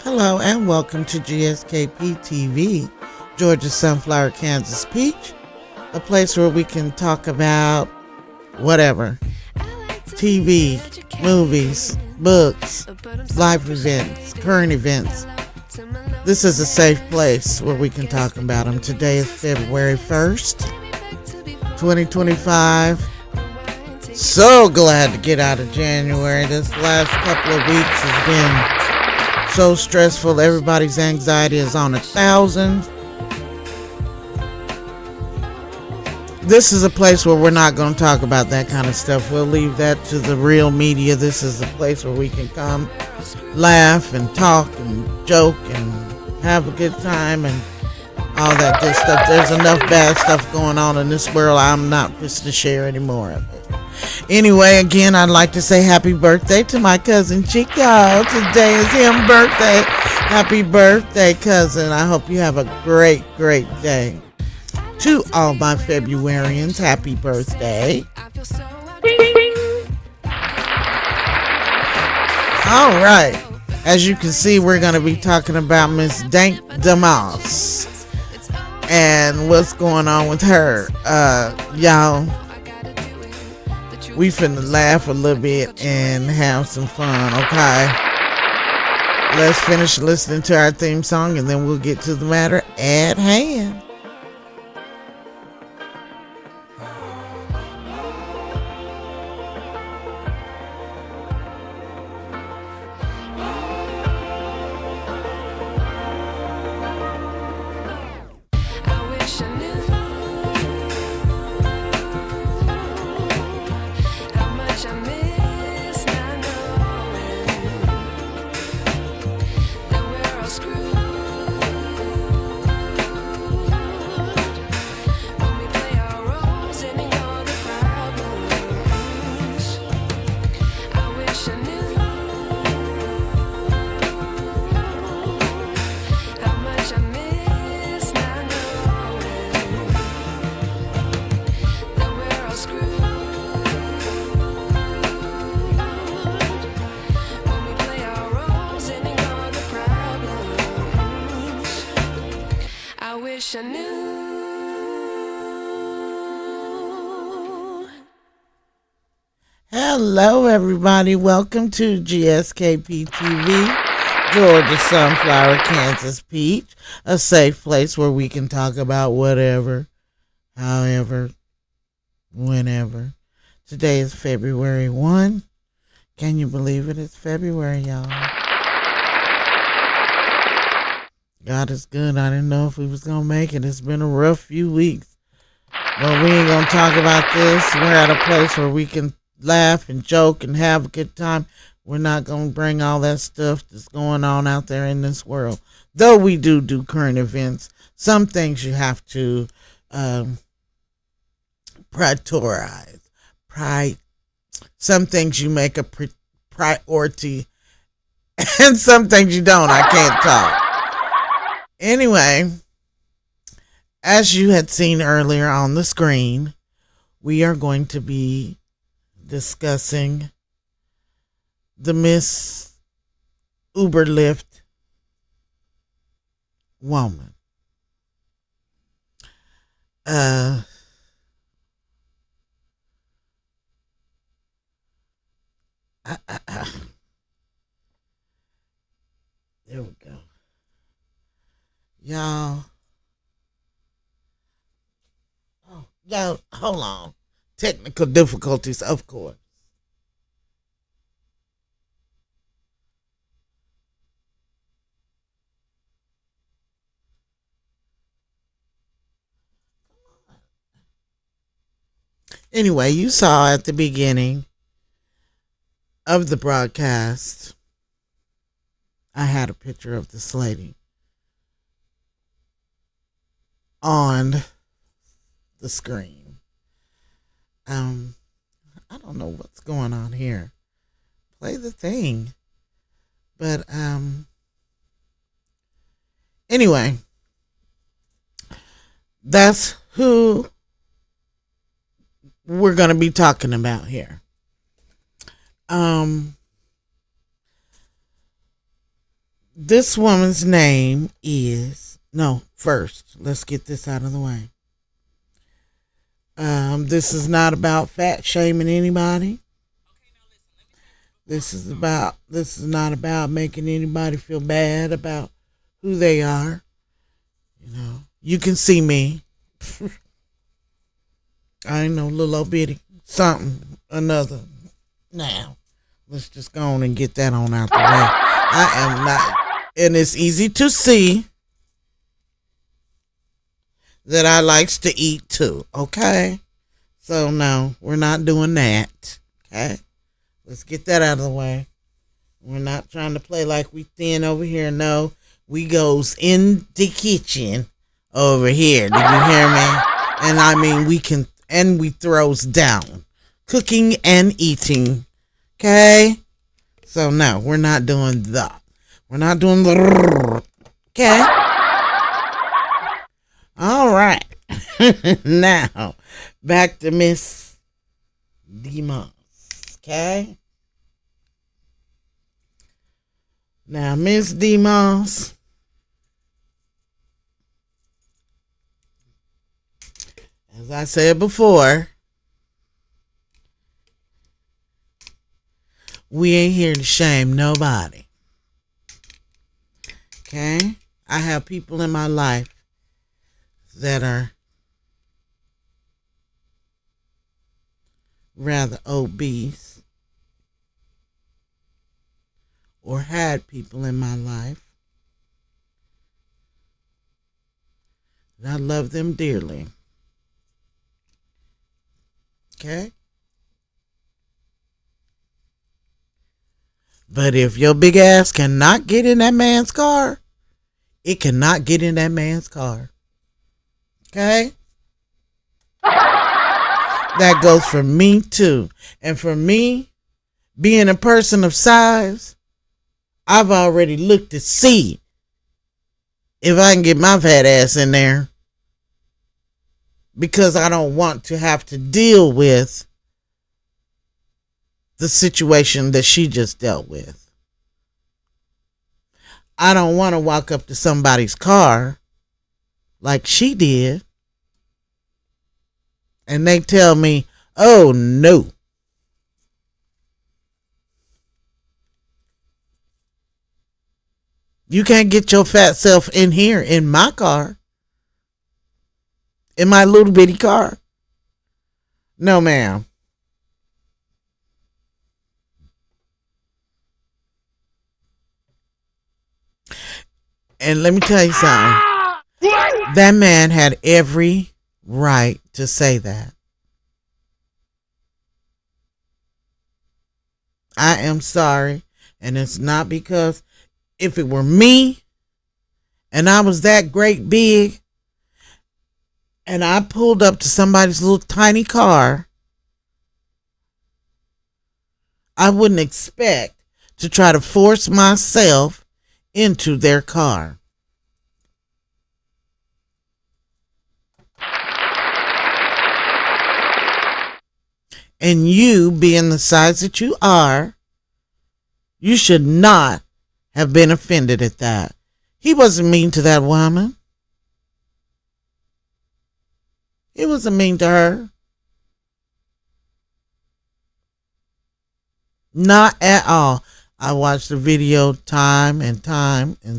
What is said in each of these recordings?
Hello and welcome to GSKP TV, Georgia Sunflower, Kansas Peach, a place where we can talk about whatever, TV, movies, books, life events, current events. This is a safe place where we can talk about them. Today is February 1st, 2025. So glad to get out of January. This last couple of weeks has been so stressful. Everybody's anxiety is on 1,000. This is a place where we're not going to talk about that kind of stuff. We'll leave that to the real media. This is a place where we can come, laugh and talk and joke and have a good time and all that good stuff. There's enough bad stuff going on in this world. I'm not just to share any more of it. Anyway, again, I'd like to say happy birthday to my cousin Chico. Today is his birthday. Happy birthday, cousin. I hope you have a great, great day. To all my Februarians, happy birthday. All right. As you can see, we're going to be talking about Miss Dank DeMoss and what's going on with her. Y'all, we finna laugh a little bit and have some fun, okay? Let's finish listening to our theme song and then we'll get to the matter at hand. Hello, everybody. Welcome to GSKP TV, Georgia Sunflower, Kansas Peach, a safe place where we can talk about whatever, however, whenever. Today is February 1. Can you believe it? It's February, y'all. God is good. I didn't know if we was going to make it. It's been a rough few weeks. But we ain't going to talk about this. We're at a place where we can laugh and joke and have a good time. We're not going to bring all that stuff that's going on out there in this world. Though we do current events. Some things you have to prioritize. Some things you make a priority. And some things you don't. I can't talk. Anyway, as you had seen earlier on the screen, we are going to be discussing the Miss Uber Lyft woman. There we go. Y'all, hold on. Technical difficulties, of course. Anyway, you saw at the beginning of the broadcast, I had a picture of this lady on the screen. I don't know what's going on here. Play the thing. But anyway, that's who we're going to be talking about here. This woman's name is, no, first, let's get this out of the way. This is not about fat shaming anybody. This is not about making anybody feel bad about who they are. You can see me. I ain't no little old bitty something, another. Now, let's just go on and get that on out the way. I am not, and it's easy to see that I likes to eat too. Okay, so no, we're not doing that. Okay, let's get that out of the way. We're not trying to play like we thin over here. No, we goes in the kitchen over here. Did you hear me? And I mean, we throws down. Cooking and eating. Okay? So no, we're not doing that. We're not doing the. Okay? All right. Now, back to Miss Demos. Okay? Now, Miss Demos, as I said before, we ain't here to shame nobody. Okay? I have people in my life that are rather obese, or had people in my life. And I love them dearly. Okay? But if your big ass cannot get in that man's car, it cannot get in that man's car. Okay? That goes for me too. And for me, being a person of size, I've already looked to see if I can get my fat ass in there, because I don't want to have to deal with the situation that she just dealt with. I don't want to walk up to somebody's car like she did and they tell me, oh no, you can't get your fat self in here in my car, in my little bitty car. No, ma'am. And let me tell you something. That man had every right to say that. I am sorry. And it's not because if it were me and I was that great big and I pulled up to somebody's little tiny car, I wouldn't expect to try to force myself into their car. And you, being the size that you are, you should not have been offended at that. He wasn't mean to that woman. He wasn't mean to her. Not at all. I watched the video time and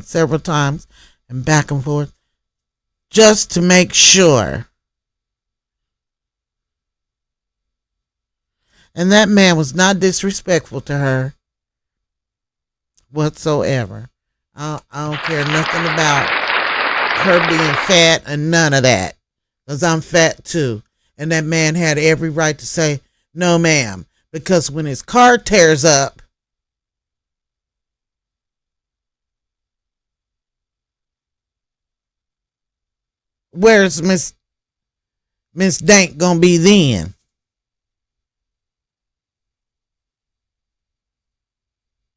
several times and back and forth just to make sure. And that man was not disrespectful to her whatsoever. I don't care nothing about her being fat and none of that. Because I'm fat too. And that man had every right to say, no ma'am. Because when his car tears up, where's Miss Dank gonna be then?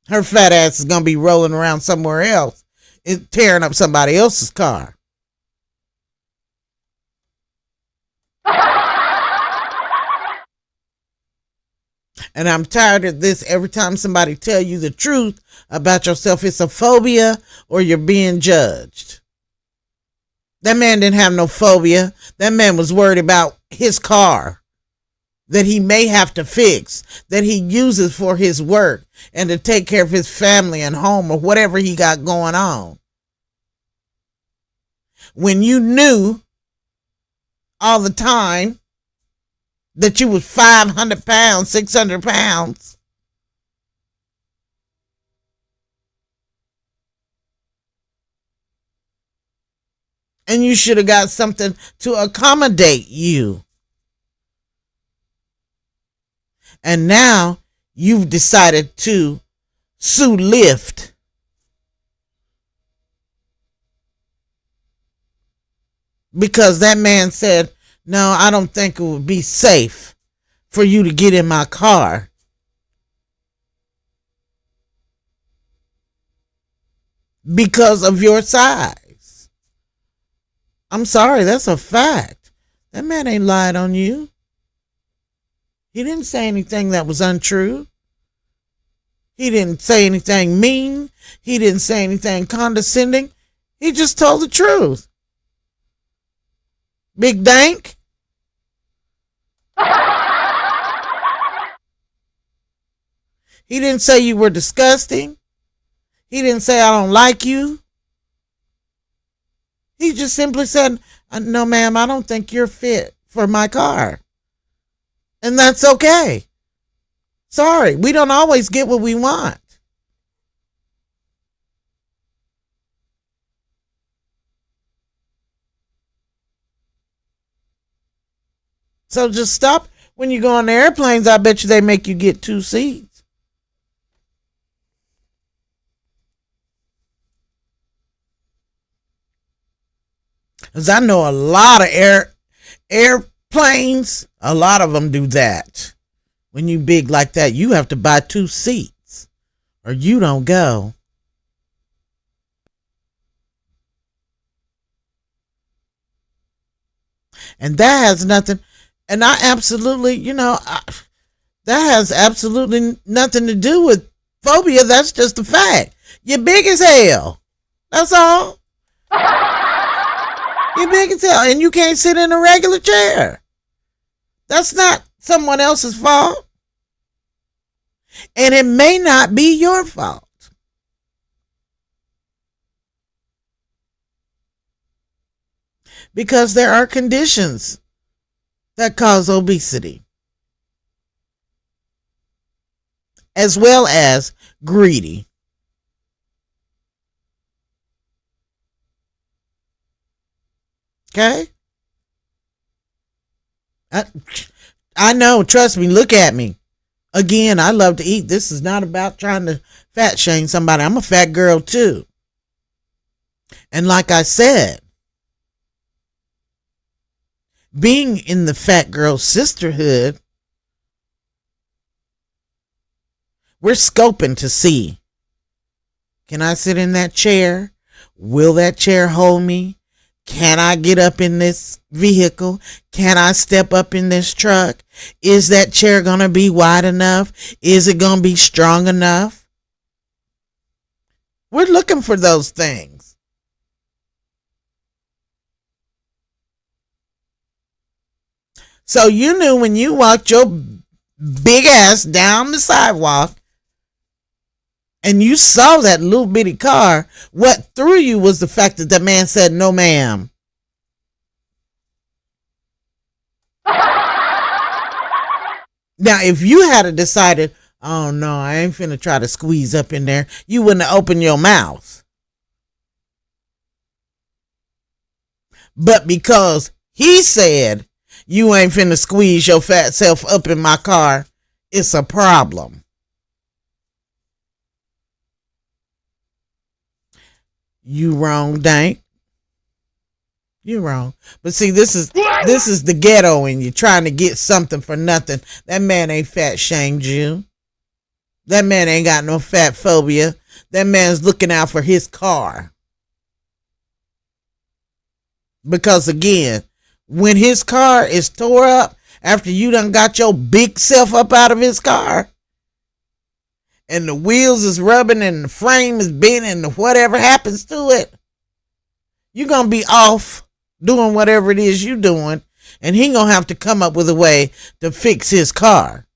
Her fat ass is gonna be rolling around somewhere else, tearing up somebody else's car. And I'm tired of this. Every time somebody tell you the truth about yourself, it's a phobia or you're being judged. That man didn't have no phobia. That man was worried about his car that he may have to fix, that he uses for his work and to take care of his family and home or whatever he got going on. When you knew all the time that you was 500 pounds, 600 pounds, and you should have got something to accommodate you. And now you've decided to sue Lyft. Because that man said, no, I don't think it would be safe for you to get in my car. Because of your size. I'm sorry, that's a fact. That man ain't lied on you. He didn't say anything that was untrue. He didn't say anything mean. He didn't say anything condescending. He just told the truth. Big Dank. He didn't say you were disgusting. He didn't say I don't like you. He just simply said, no, ma'am, I don't think you're fit for my car. And that's okay. Sorry, we don't always get what we want. So just stop. When you go on the airplanes, I bet you they make you get 2 seats. Because I know a lot of airplanes, a lot of them do that. When you big like that, you have to buy 2 seats or you don't go. And that has nothing, and I absolutely, that has absolutely nothing to do with phobia. That's just a fact. You're big as hell. That's all. You're big as hell, and you can't sit in a regular chair. That's not someone else's fault. And it may not be your fault. Because there are conditions that cause obesity, as well as greedy. Okay? I know, trust me, look at me. Again, I love to eat. This is not about trying to fat shame somebody. I'm a fat girl too. And like I said, being in the fat girl sisterhood, we're scoping to see, can I sit in that chair? Will that chair hold me? Can I get up in this vehicle? Can I step up in this truck? Is that chair going to be wide enough? Is it going to be strong enough? We're looking for those things. So you knew when you walked your big ass down the sidewalk and you saw that little bitty car, what threw you was the fact that the man said, no, ma'am. Now, if you had decided, oh no, I ain't finna try to squeeze up in there, you wouldn't have opened your mouth. But because he said, you ain't finna squeeze your fat self up in my car, it's a problem. You wrong, Dank. You're wrong. But see, this is the ghetto and you're trying to get something for nothing. That man ain't fat shamed you. That man ain't got no fat phobia. That man's looking out for his car. Because again, when his car is tore up after you done got your big self up out of his car and the wheels is rubbing and the frame is bending and whatever happens to it, you're going to be off doing whatever it is you doing, and he going to have to come up with a way to fix his car,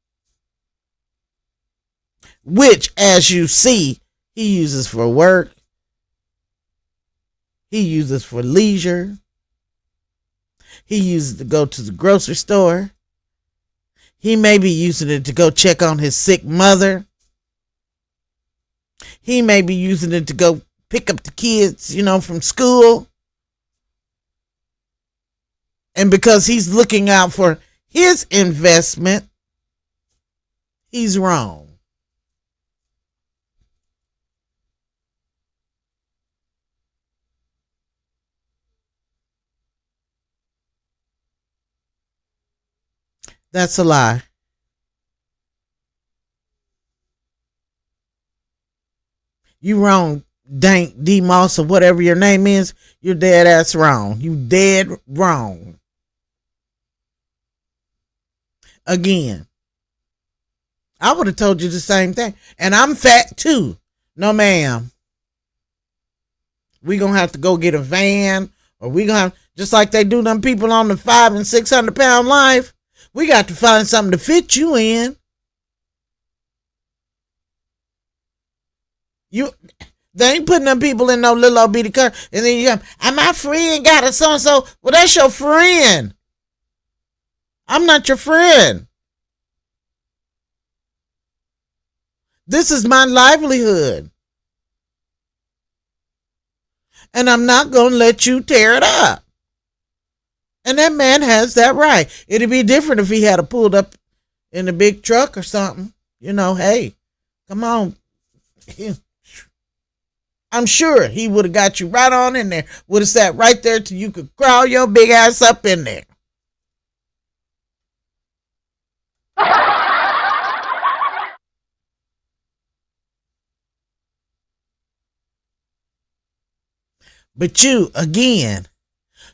which, as you see, he uses for work, he uses for leisure, he uses to go to the grocery store, he may be using it to go check on his sick mother, he may be using it to go pick up the kids, from school. And because he's looking out for his investment, he's wrong. That's a lie. You wrong, Dank D Moss, or whatever your name is. You're dead ass wrong. You dead wrong. Again, I would have told you the same thing. And I'm fat too. No, ma'am. We gonna have to go get a van, or we gonna have, just like they do them people on the 500 and 600 pound life. We got to find something to fit you in. They ain't putting them people in no little old bitty car. And then you go, my friend got a so-and-so. Well, that's your friend. I'm not your friend. This is my livelihood. And I'm not going to let you tear it up. And that man has that right. It'd be different if he had pulled up in a big truck or something. Hey, come on. I'm sure he would have got you right on in there. Would have sat right there till you could crawl your big ass up in there. But you, again,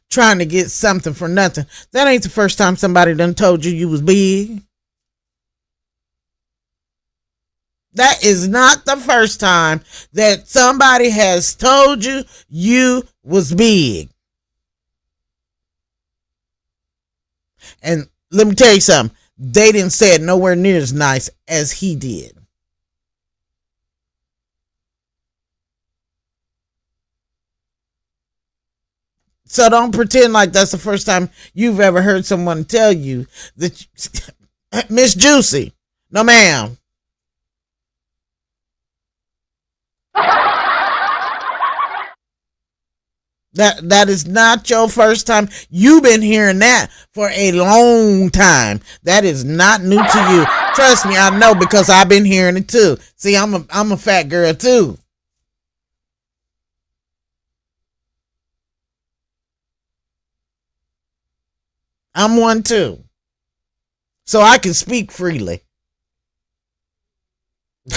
trying to get something for nothing. That ain't the first time somebody done told you was big. That is not the first time that somebody has told you was big. And let me tell you something. They didn't say it nowhere near as nice as he did. So don't pretend like that's the first time you've ever heard someone tell you that, Miss Juicy. No, ma'am. That is not your first time. You've been hearing that for a long time. That is not new to you. Trust me, I know, because I've been hearing it too. See, I'm a fat girl too. I'm one too. So I can speak freely.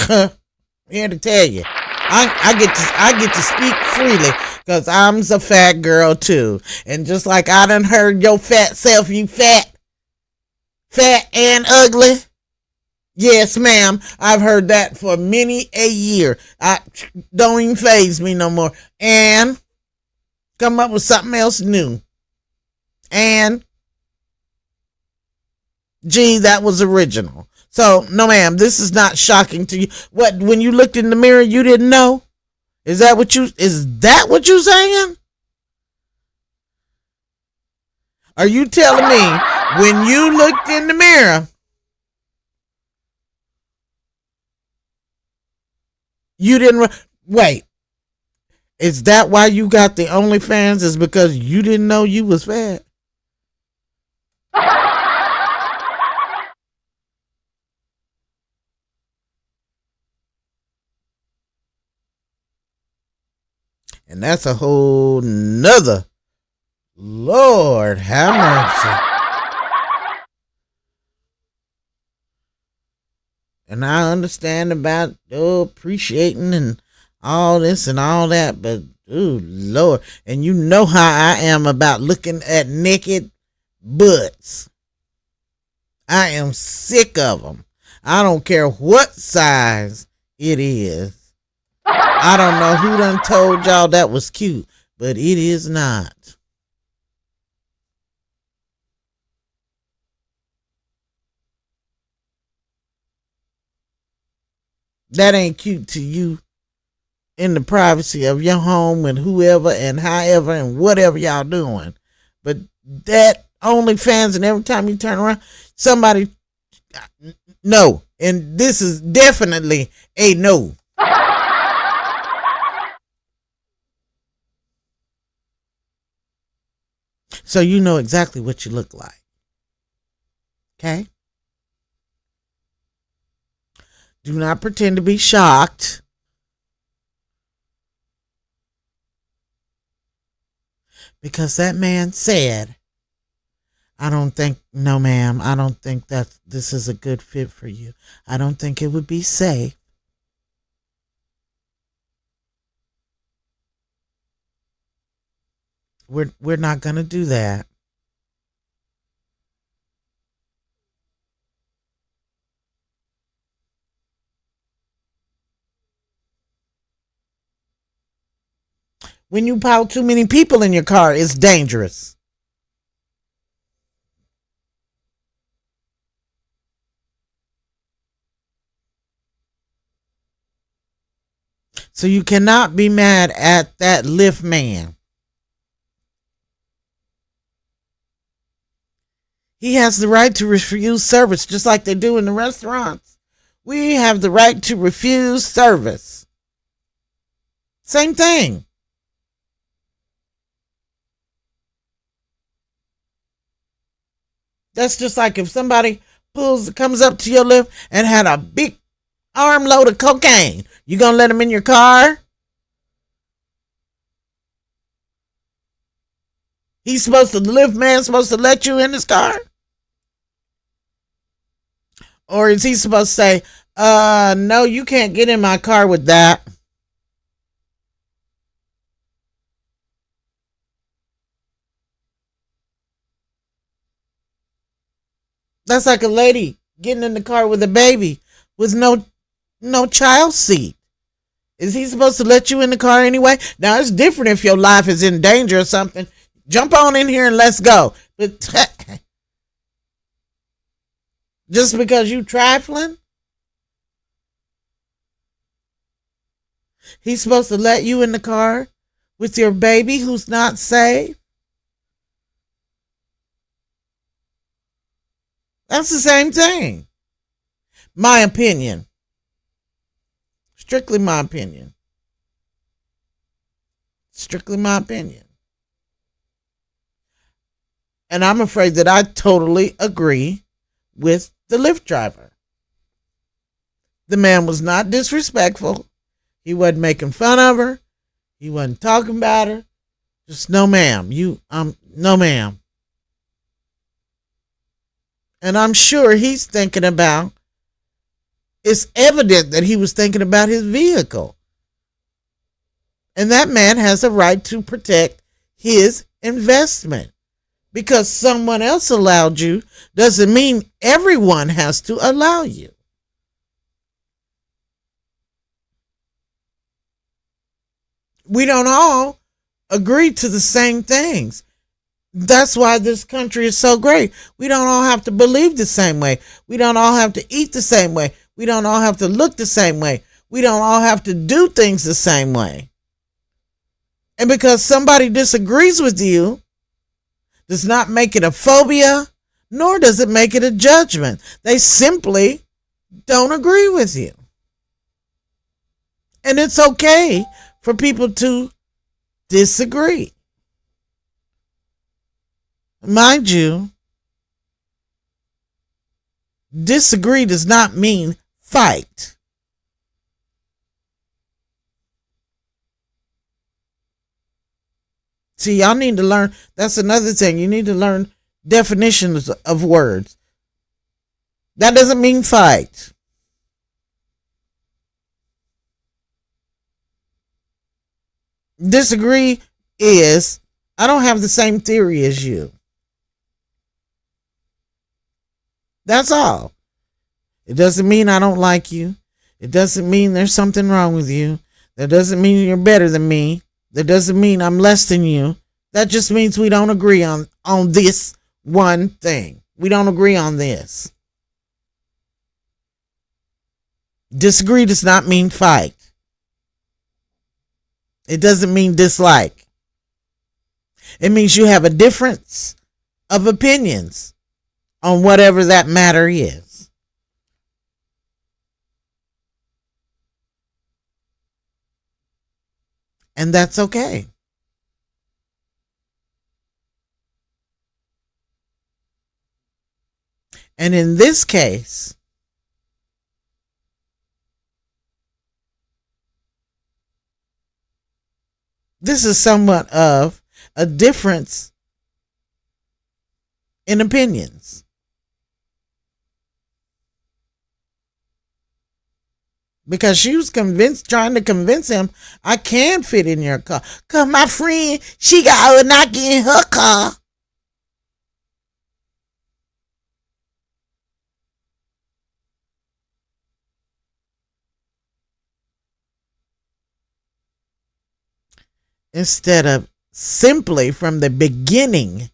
Here to tell you. I get to speak freely because I'm a fat girl too. And just like I done heard your fat self, you fat and ugly. Yes, ma'am. I've heard that for many a year. I don't even faze me no more. And come up with something else new. And gee, that was original. So, no, ma'am, this is not shocking to you. What, when you looked in the mirror, you didn't know? Is that what you saying? Are you telling me when you looked in the mirror, you didn't, wait, is that why you got the OnlyFans? Is because you didn't know you was fat? And that's a whole nother. Lord have mercy. And I understand about appreciating and all this and all that, but ooh, Lord. And you know how I am about looking at naked butts. I am sick of them. I don't care what size it is. I don't know who done told y'all that was cute, but it is not. That ain't cute to you in the privacy of your home and whoever and however and whatever y'all doing. But that OnlyFans, and every time you turn around, somebody, no. And this is definitely a no. So you know exactly what you look like. Okay? Do not pretend to be shocked. Because that man said, no ma'am, I don't think that this is a good fit for you. I don't think it would be safe. We're not going to do that. When you pile too many people in your car, it's dangerous. So you cannot be mad at that Lyft man. He has the right to refuse service, just like they do in the restaurants. We have the right to refuse service. Same thing. That's just like if somebody comes up to your Lyft and had a big armload of cocaine. You gonna let him in your car? The Lyft man supposed to let you in his car? Or is he supposed to say, no, you can't get in my car with that? That's like a lady getting in the car with a baby with no child seat. Is he supposed to let you in the car anyway? Now it's different if your life is in danger or something. Jump on in here and let's go. But just because you trifling, he's supposed to let you in the car with your baby who's not safe? That's the same thing. My opinion. Strictly my opinion. Strictly my opinion. And I'm afraid that I totally agree with the Lyft driver. The man was not disrespectful. He wasn't making fun of her. He wasn't talking about her. Just no ma'am. No ma'am. And I'm sure he's thinking about, it's evident that he was thinking about his vehicle. And that man has a right to protect his investment. Because someone else allowed you doesn't mean everyone has to allow you. We don't all agree to the same things. That's why this country is so great. We don't all have to believe the same way. We don't all have to eat the same way. We don't all have to look the same way. We don't all have to do things the same way. And because somebody disagrees with you does not make it a phobia, nor does it make it a judgment. They simply don't agree with you. And it's okay for people to disagree. Mind you, disagree does not mean fight. See, y'all need to learn. That's another thing. You need to learn definitions of words. That doesn't mean fight. Disagree is, I don't have the same theory as you. That's all. It doesn't mean I don't like you. It doesn't mean there's something wrong with you. That doesn't mean you're better than me. That doesn't mean I'm less than you. That just means we don't agree on this one thing. We don't agree on this. Disagree does not mean fight. It doesn't mean dislike. It means you have a difference of opinions on whatever that matter is. And that's okay. And in this case, this is somewhat of a difference in opinions. Because she was trying to convince him, I can fit in your car. Cause my friend, she got a knock in her car. Instead of simply from the beginning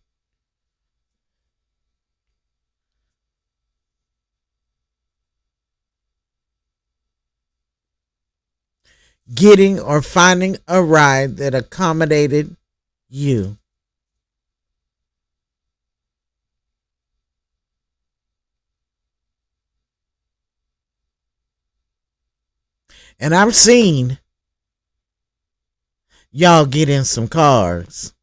getting or finding a ride that accommodated you. And I've seen y'all get in some cars.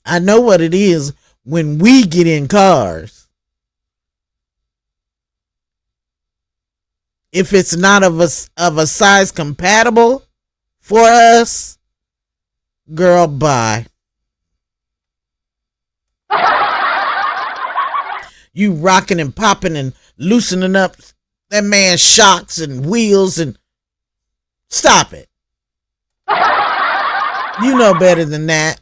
I know what it is when we get in cars. If it's not of a size compatible for us, girl, bye. You rocking and popping and loosening up that man's shocks and wheels and stop it. You know better than that.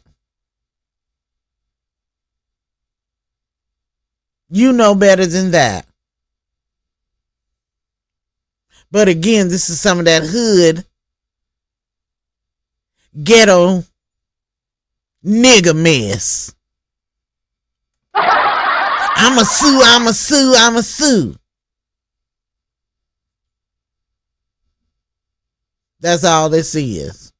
You know better than that. But again, this is some of that hood, ghetto, nigga mess. I'ma sue, I'ma sue, I'ma sue. That's all this is.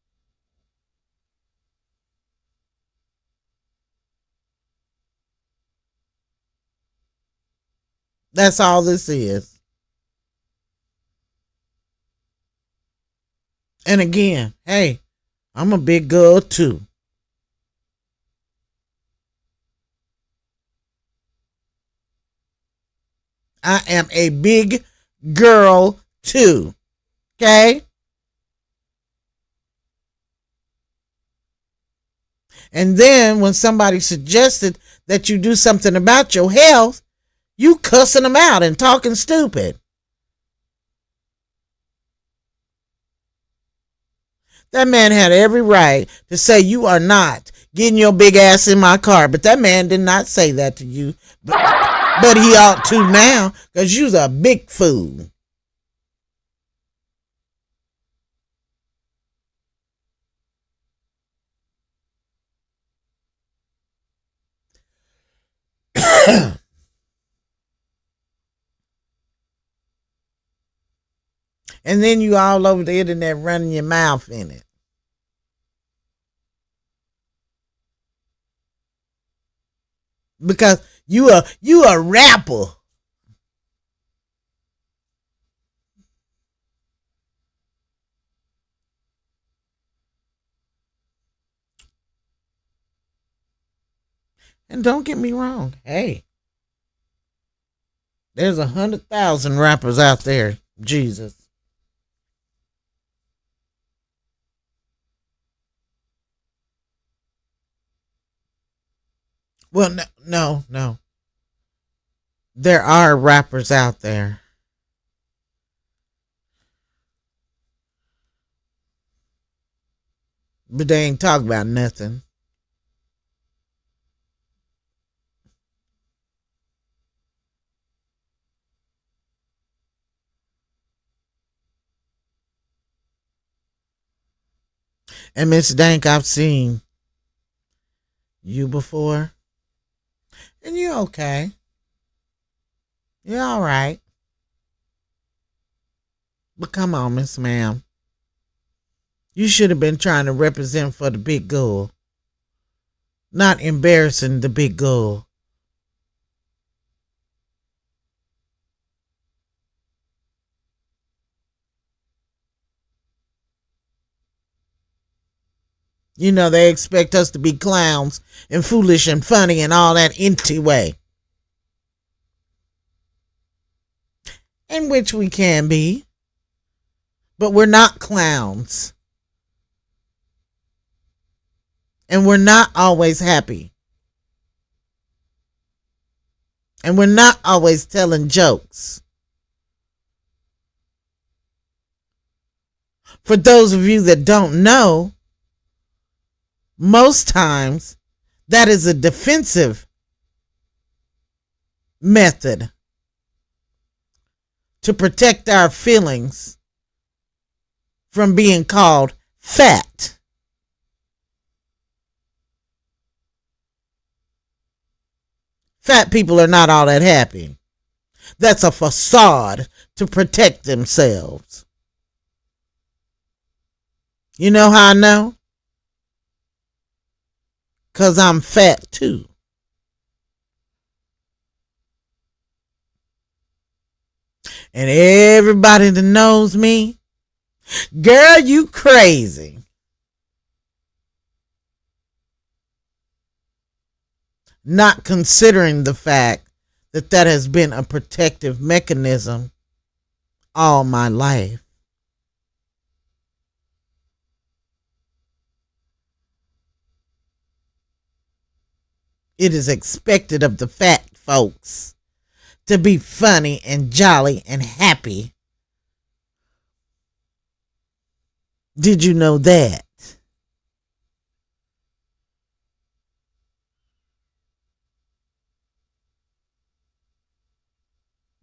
That's all this is. And again, hey, I'm a big girl too. I am a big girl too. Okay? And then when somebody suggested that you do something about your health, you cussing them out and talking stupid. That man had every right to say you are not getting your big ass in my car, but that man did not say that to you. But he ought to now, because you's a big fool. And then you all over the internet running your mouth in it. Because you a rapper. And don't get me wrong, hey, there's 100,000 rappers out there. Jesus. Well, no. There are rappers out there. but they ain't talk about nothing. And Miss Dank, I've seen you before, and you're okay. You're all right. But come on, Miss Ma'am. You should have been trying to represent for the big girl, not embarrassing the big girl. You know, they expect us to be clowns and foolish and funny and all that empty way. In which we can be, but we're not clowns. And we're not always happy. And we're not always telling jokes. For those of you that don't know, most times that is a defensive method to protect our feelings from being called fat. Fat people are not all that happy. That's a facade to protect themselves. You know how I know? 'Cause I'm fat too. And everybody that knows me, girl, you crazy. Not considering the fact that that has been a protective mechanism all my life. It is expected of the fat folks to be funny and jolly and happy. Did you know that?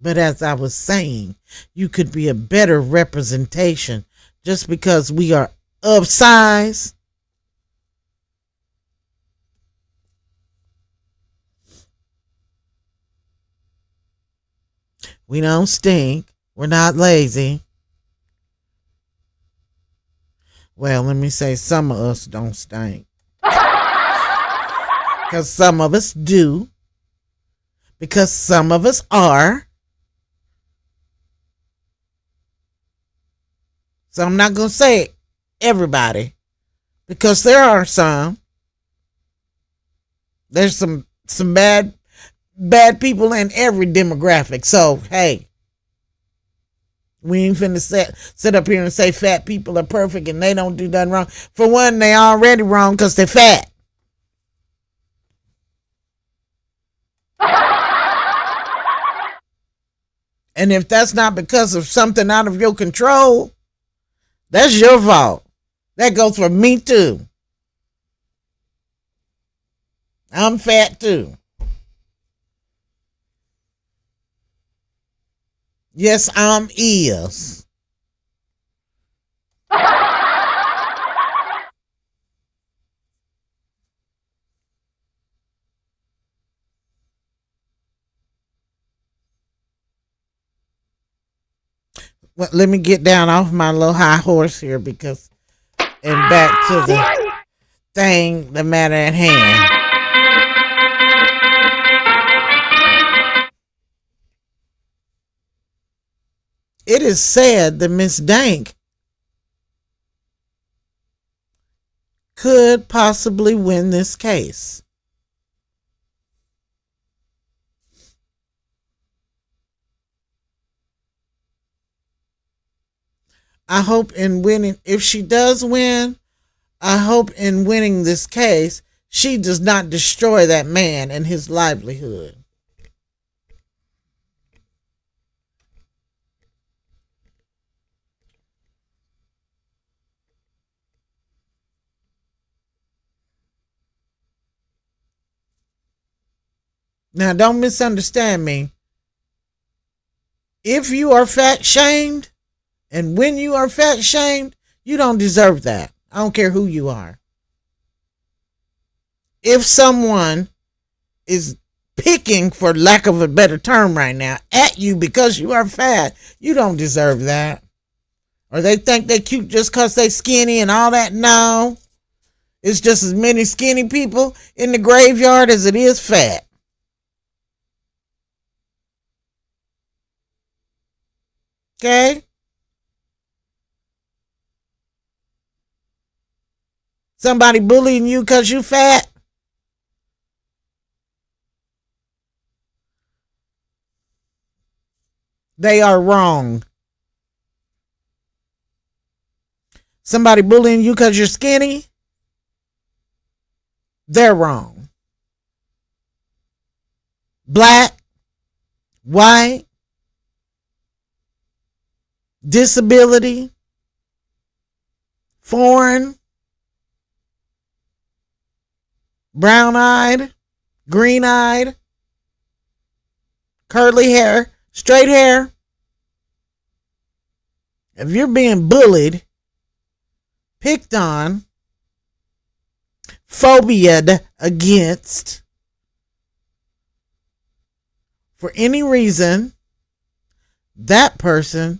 But as I was saying, you could be a better representation just because we are of size. We don't stink. We're not lazy. Well, let me say some of us don't stink. Because some of us do. Because some of us are. So I'm not going to say everybody. Because there are some. There's some bad people in every demographic. So, hey. We ain't finna sit up here and say fat people are perfect and they don't do nothing wrong. For one, they already wrong because they're fat. And if that's not because of something out of your control, that's your fault. That goes for me too. I'm fat too. Yes, I'm is. Well, let me get down off my little high horse here and back to the thing, the matter at hand. It is said that Miss Dank could possibly win this case. I hope in winning, if she does win, I hope in winning this case, she does not destroy that man and his livelihood. Now, don't misunderstand me. If you are fat shamed, and when you are fat shamed, you don't deserve that. I don't care who you are. If someone is picking, for lack of a better term right now, at you because you are fat, you don't deserve that. Or they think they cute just because they skinny and all that. No. It's just as many skinny people in the graveyard as it is fat. Okay? Somebody bullying you because you fat? They are wrong. Somebody bullying you because you're skinny? They're wrong. Black, white, disability, foreign, brown-eyed, green-eyed, curly hair, straight hair. If you're being bullied, picked on, phobiaed against for any reason, that person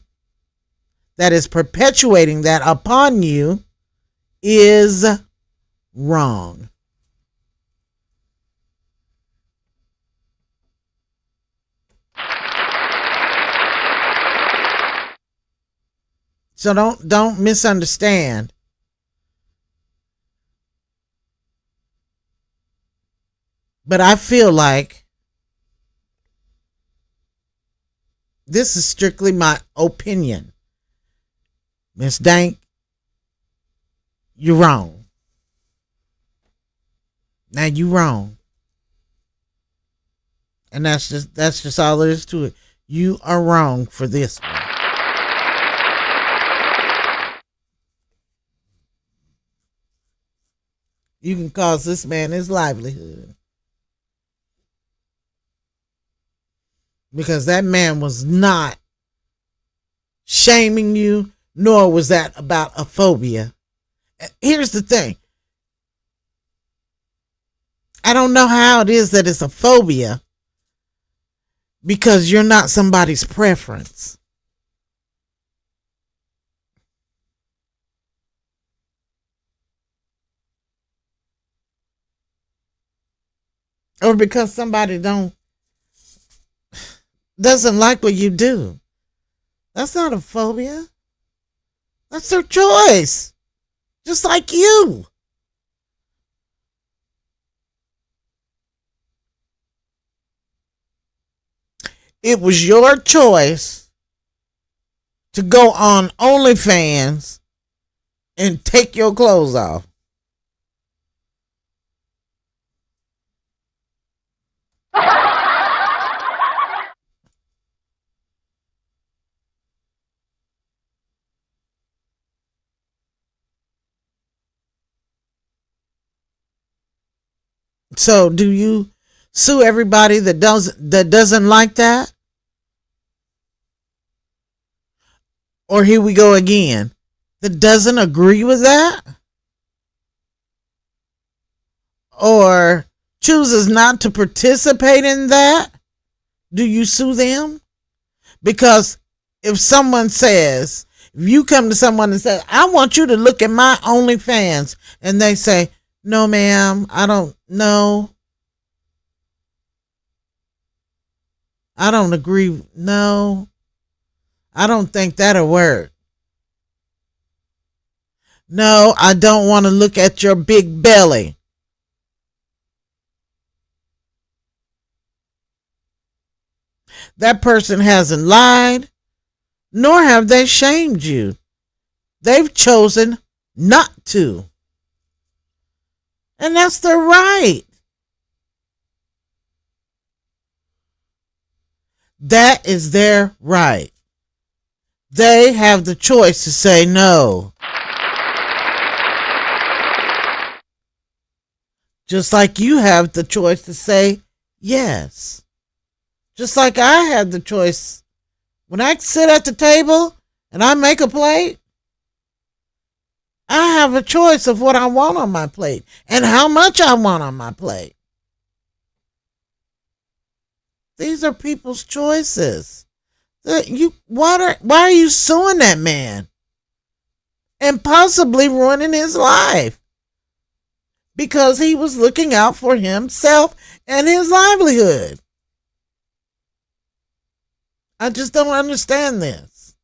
that is perpetuating that upon you is wrong. So don't misunderstand. But I feel like this is strictly my opinion. Miss Dank, you're wrong. Now you wrong. And that's just all there is to it. You are wrong for this one. You can cost this man his livelihood. Because that man was not shaming you, nor was that about a phobia. Here's the thing. I don't know how it is that it's a phobia because you're not somebody's preference. Or because somebody doesn't like what you do. That's not a phobia. That's their choice. Just like you. It was your choice to go on OnlyFans and take your clothes off. So do you sue everybody that doesn't like that? Or here we go again. That doesn't agree with that? Or chooses not to participate in that? Do you sue them? Because if someone says, if you come to someone and say, I want you to look at my OnlyFans, and they say, no, ma'am, I don't know. I don't agree. No, I don't think that'll work. No, I don't want to look at your big belly. That person hasn't lied, nor have they shamed you. They've chosen not to. And that's their right. That is their right. They have the choice to say no. Just like you have the choice to say Yes. Just like I had the choice. When I sit at the table and I make a plate, I have a choice of what I want on my plate and how much I want on my plate. These are people's choices. Why are you suing that man and possibly ruining his life because he was looking out for himself and his livelihood? I just don't understand this.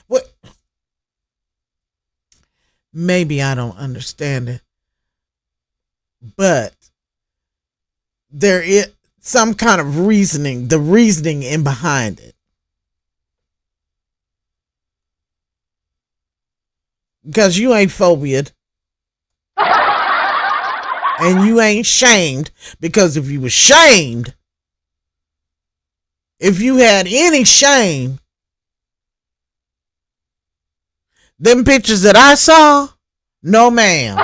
What? Maybe I don't understand it, but there is some kind of reasoning, the reasoning in behind it. Because you ain't phobiaed and you ain't shamed, because if you were shamed, if you had any shame, them pictures that I saw, no ma'am.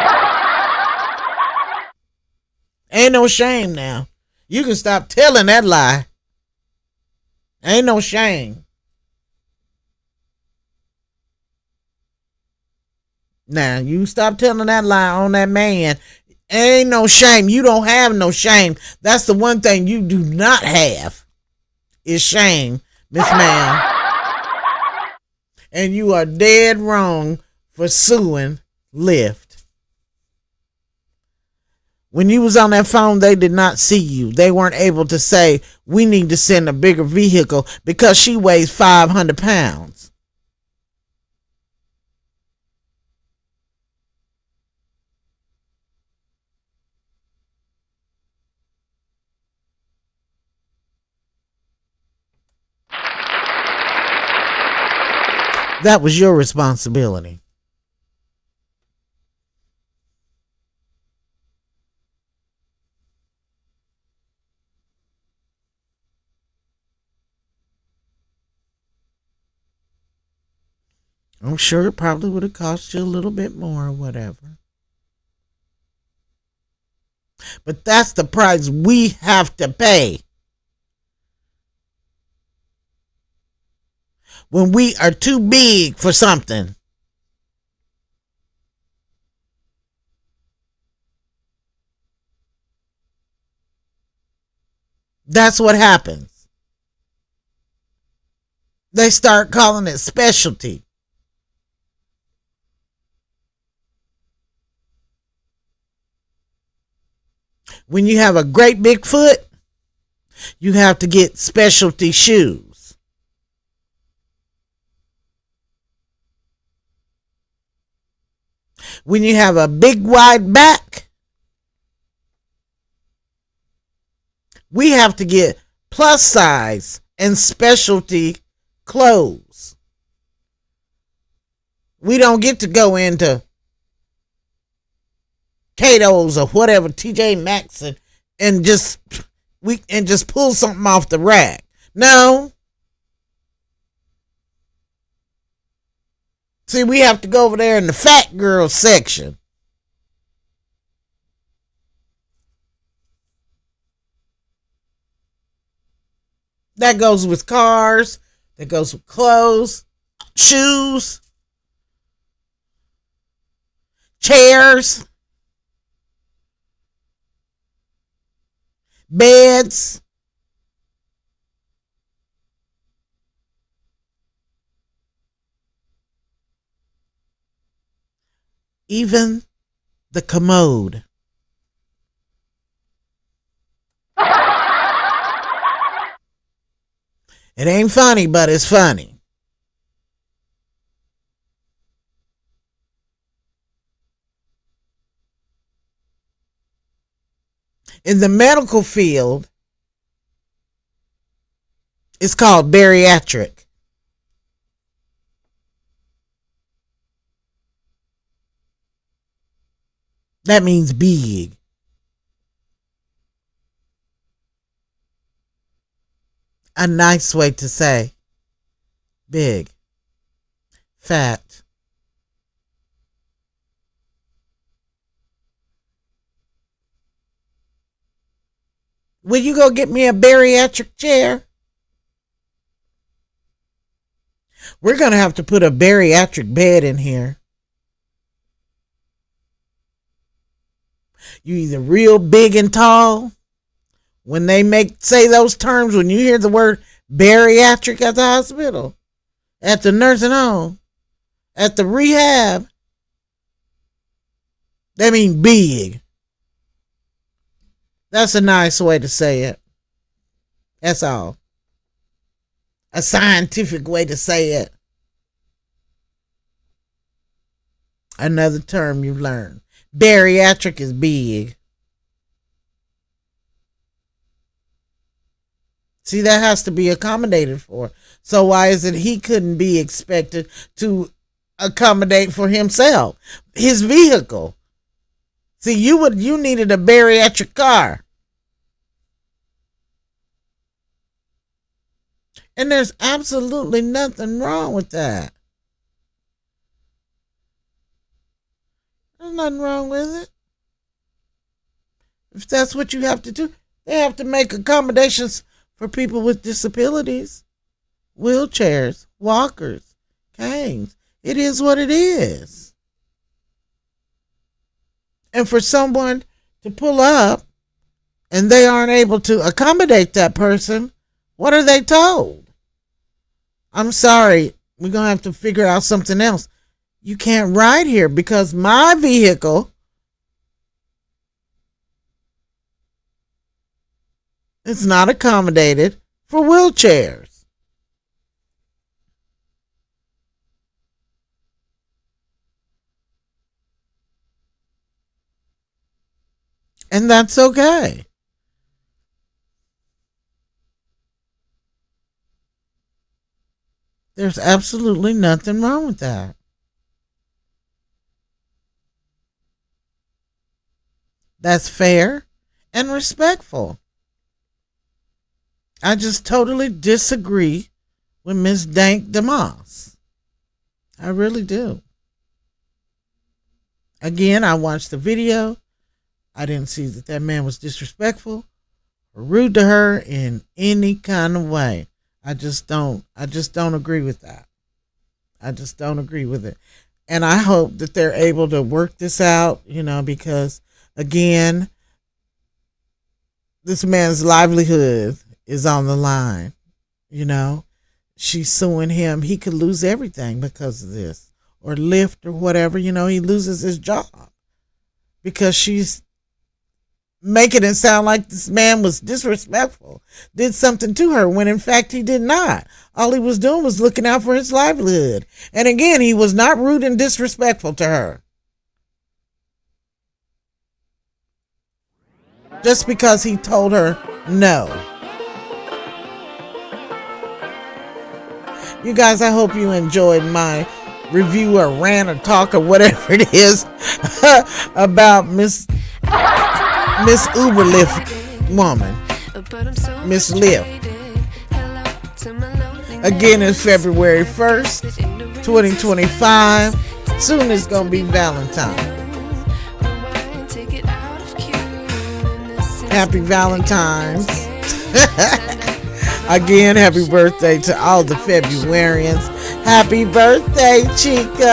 Ain't no shame now. You can stop telling that lie. Ain't no shame. Now, you stop telling that lie on that man. Ain't no shame. You don't have no shame. That's the one thing you do not have is shame, Miss Ma'am. And you are dead wrong for suing Lyft. When you was on that phone, they did not see you. They weren't able to say, we need to send a bigger vehicle because she weighs 500 pounds. That was your responsibility. I'm sure it probably would have cost you a little bit more or whatever. But that's the price we have to pay when we are too big for something. That's what happens. They start calling it specialty. When you have a great big foot, you have to get specialty shoes. When you have a big wide back, we have to get plus size and specialty clothes. We don't get to go into Cato's or whatever, TJ Maxx, and just pull something off the rack. No. See, we have to go over there in the fat girl section. That goes with cars. That goes with clothes, shoes, chairs, beds. Even the commode. It ain't funny, but it's funny. In the medical field, it's called bariatric. That means big. A nice way to say big, fat. Will you go get me a bariatric chair? We're going to have to put a bariatric bed in here. You either real big and tall. When they say those terms, when you hear the word bariatric at the hospital, at the nursing home, at the rehab, they mean big. That's a nice way to say it. That's all. A scientific way to say it. Another term you've learned. Bariatric is big. See, that has to be accommodated for. So why is it he couldn't be expected to accommodate for himself? His vehicle. See, you needed a bariatric car. And there's absolutely nothing wrong with that. There's nothing wrong with it. If that's what you have to do, they have to make accommodations for people with disabilities, wheelchairs, walkers, canes. It is what it is. And for someone to pull up and they aren't able to accommodate that person, what are they told? I'm sorry, we're going to have to figure out something else. You can't ride here because my vehicle is not accommodated for wheelchairs. And that's okay. There's absolutely nothing wrong with that. That's fair and respectful. I just totally disagree with Miss Dank DeMoss. I really do. Again, I watched the video. I didn't see that man was disrespectful or rude to her in any kind of way. I just don't agree with that. I just don't agree with it. And I hope that they're able to work this out, because again, this man's livelihood is on the line. She's suing him. He could lose everything because of this, or Lyft or whatever. He loses his job because she's making it sound like this man was disrespectful, did something to her, when in fact he did not. All he was doing was looking out for his livelihood. And again, he was not rude and disrespectful to her. Just because he told her no. You guys, I hope you enjoyed my review or rant or talk or whatever it is about Miss Uber Lyft woman, Miss Lyft. Again, it's February 1st, 2025. Soon it's going to be Valentine's. Happy Valentine's. Again, happy birthday to all the Februarians. Happy birthday, Chico.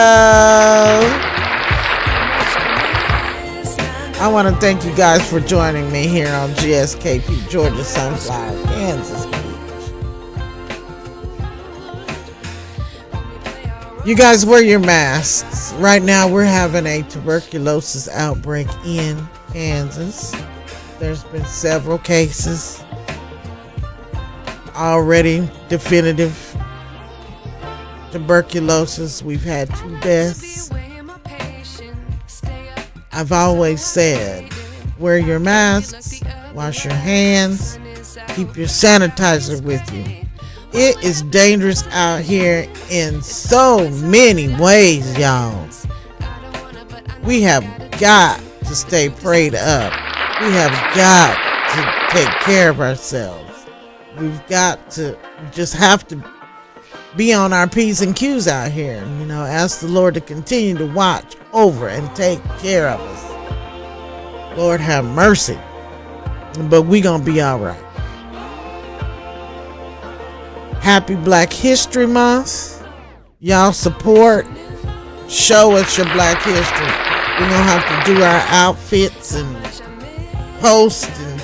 I want to thank you guys for joining me here on GSKP, Georgia Sunflower, Kansas Beach. You guys wear your masks. Right now we're having a tuberculosis outbreak in Kansas. There's been several cases already, definitive tuberculosis. We've had 2 deaths. I've always said, wear your masks, wash your hands, keep your sanitizer with you. It is dangerous out here in so many ways, y'all. We have got to stay prayed up. We have got to take care of ourselves. We've got to have to be on our P's and Q's out here. Ask the Lord to continue to watch over and take care of us. Lord have mercy. but we gonna be all right. Happy Black History Month. Y'all support. Show us your Black history. We're gonna have to do our outfits and post and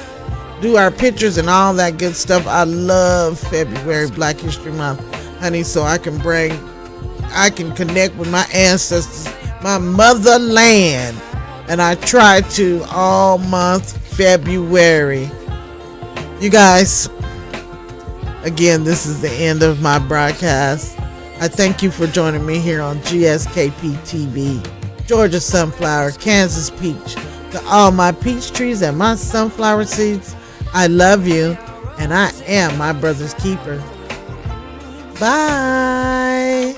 do our pictures and all that good stuff. I love February, Black History Month, honey, so I can connect with my ancestors, my motherland. And I try to all month February. You guys, again, this is the end of my broadcast. I thank you for joining me here on GSKP TV. Georgia Sunflower, Kansas Peach. To all my peach trees and my sunflower seeds, I love you, and I am my brother's keeper. Bye.